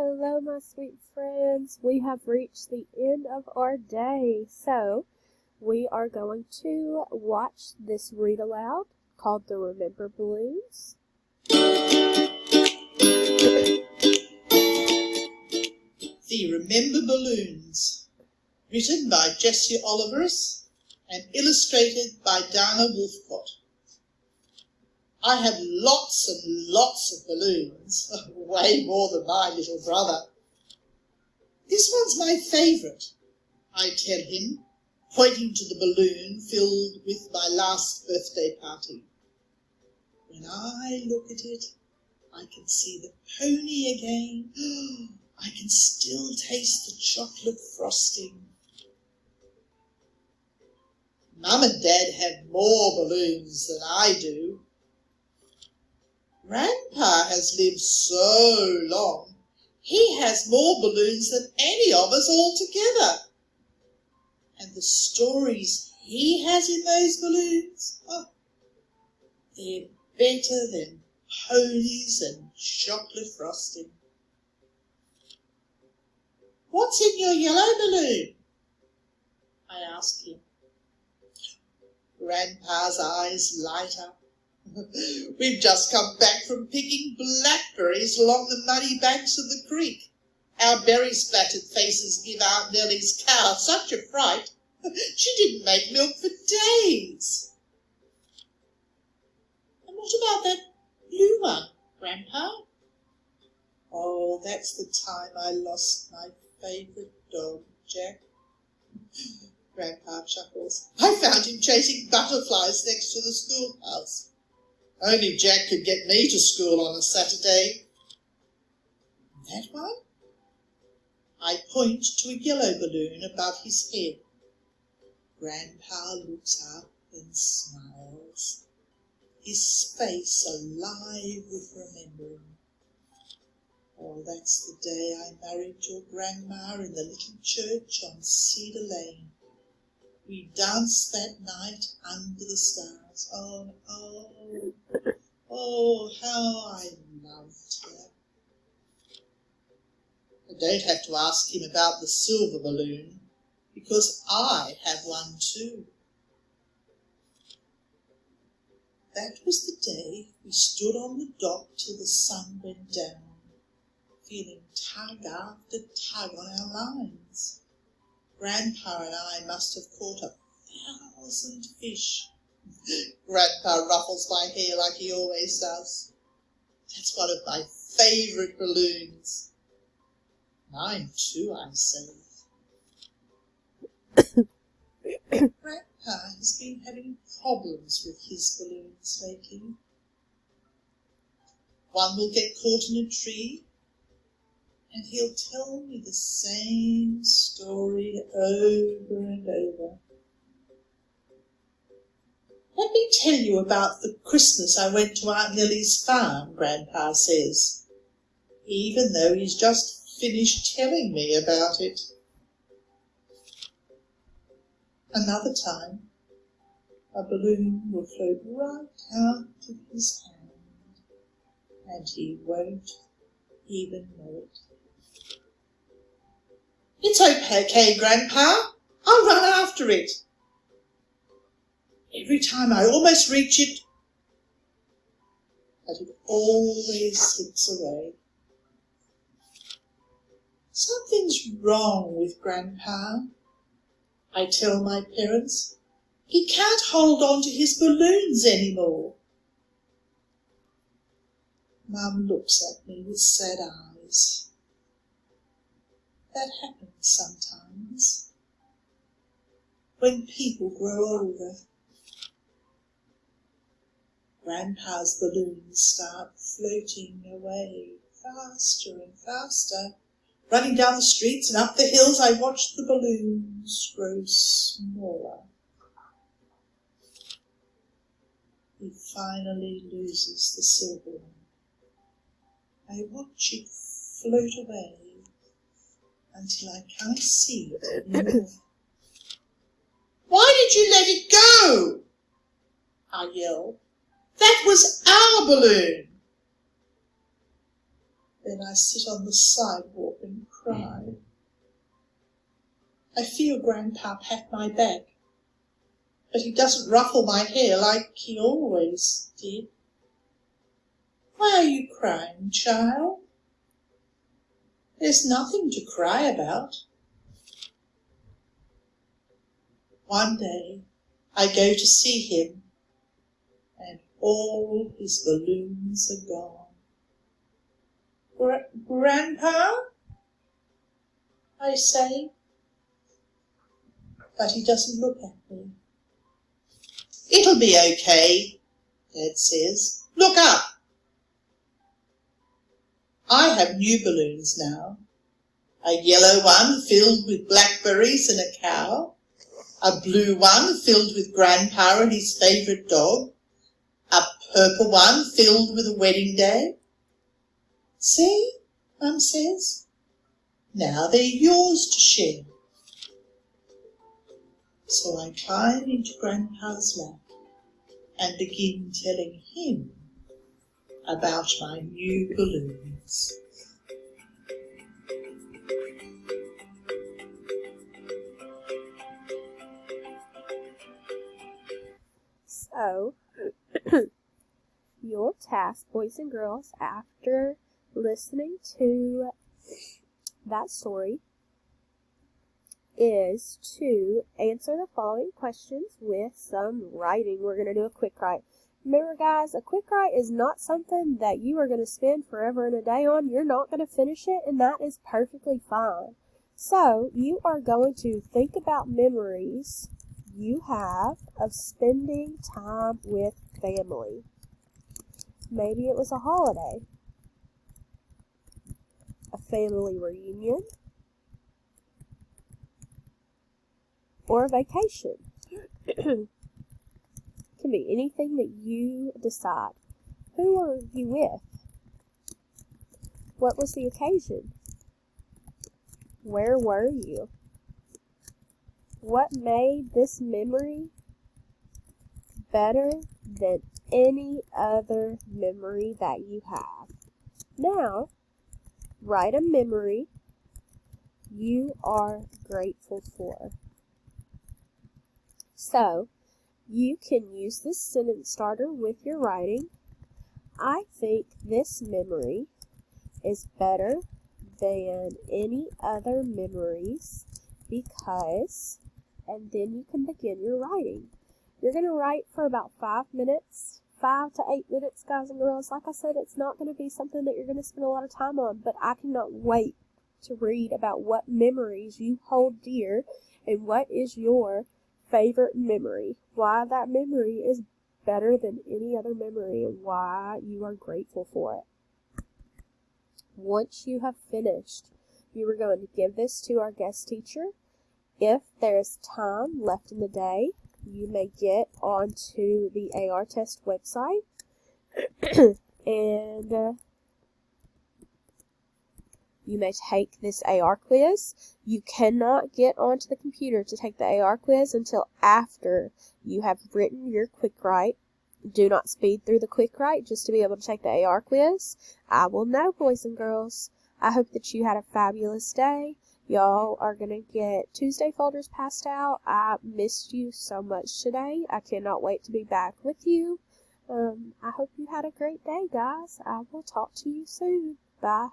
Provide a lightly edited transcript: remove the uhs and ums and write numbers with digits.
Hello, my sweet friends. We have reached the end of our day, so we are going to watch this read aloud called The Remember Balloons. The Remember Balloons, written by Jessie Olivers and illustrated by Dana Wolfcott. I have lots and lots of balloons, way more than my little brother. This one's my favourite, I tell him, pointing to the balloon filled with my last birthday party. When I look at it, I can see the pony again. I can still taste the chocolate frosting. Mum and Dad have more balloons than I do. Grandpa has lived so long, he has more balloons than any of us all together. And the stories he has in those balloons, they're better than ponies and chocolate frosting. What's in your yellow balloon? I ask him. Grandpa's eyes light up. We've just come back from picking blackberries along the muddy banks of the creek. Our berry-splattered faces give Aunt Nellie's cow such a fright. She didn't make milk for days. And what about that blue one, Grandpa? Oh, that's the time I lost my favourite dog, Jack. Grandpa chuckles. I found him chasing butterflies next to the schoolhouse. Only Jack could get me to school on a Saturday. That one? I point to a yellow balloon above his head. Grandpa looks up and smiles, his face alive with remembering. Oh, that's the day I married your grandma in the little church on Cedar Lane. We danced that night under the stars. Oh, how I loved her. I don't have to ask him about the silver balloon, because I have one too. That was the day we stood on the dock till the sun went down, feeling tug after tug on our lines. Grandpa and I must have caught 1,000 fish. Grandpa ruffles my hair like he always does. That's one of my favourite balloons. Mine too, I say. Grandpa has been having problems with his balloons lately. One will get caught in a tree, and he'll tell me the same story over and over. Let me tell you about the Christmas I went to Aunt Nellie's farm, Grandpa says, even though he's just finished telling me about it. Another time, a balloon will float right out of his hand, and he won't even know it. It's okay, Grandpa. I'll run after it. Every time I almost reach it, but it always slips away. Something's wrong with Grandpa, I tell my parents. He can't hold on to his balloons anymore. Mum looks at me with sad eyes. That happens sometimes when people grow older. Grandpa's balloons start floating away faster and faster. Running down the streets and up the hills, I watch the balloons grow smaller. He finally loses the silver one. I watch it float away until I can't see it anymore. Why did you let it go? I yell. That was our balloon. Then I sit on the sidewalk and cry. I feel Grandpa pat my back, but he doesn't ruffle my hair like he always did. Why are you crying, child? There's nothing to cry about. One day I go to see him, and all his balloons are gone. Grandpa? I say, but he doesn't look at me. It'll be okay, Dad says. Look up. I have new balloons now. A yellow one filled with blackberries and a cow. A blue one filled with Grandpa and his favourite dog. A purple one filled with a wedding day. See, Mum says. Now they're yours to share. So I climb into Grandpa's lap and begin telling him about my new balloons. So, your task, boys and girls, after listening to that story, is to answer the following questions with some writing. We're going to do a quick write. Remember, guys, a quick write is not something that you are going to spend forever and a day on. You're not going to finish it, and that is perfectly fine. So, you are going to think about memories you have of spending time with family. Maybe it was a holiday, a family reunion, or a vacation. It can be anything that you decide. Who are you with? What was the occasion? Where were you? What made this memory better than any other memory that you have? Now, write a memory you are grateful for. So, you can use this sentence starter with your writing. I think this memory is better than any other memories because, and then you can begin your writing. You're going to write for about 5 minutes, 5 to 8 minutes, guys and girls. Like I said, it's not going to be something that you're going to spend a lot of time on, but I cannot wait to read about what memories you hold dear and what is your favorite memory, why that memory is better than any other memory, and why you are grateful for it. Once you have finished, you are going to give this to our guest teacher. If there's time left in the day, you may get onto the AR Test website and you may take this AR quiz. You cannot get onto the computer to take the AR quiz until after you have written your quick write. Do not speed through the quick write just to be able to take the AR quiz. I will know, boys and girls. I hope that you had a fabulous day. Y'all are going to get Tuesday folders passed out. I missed you so much today. I cannot wait to be back with you. I hope you had a great day, guys. I will talk to you soon. Bye.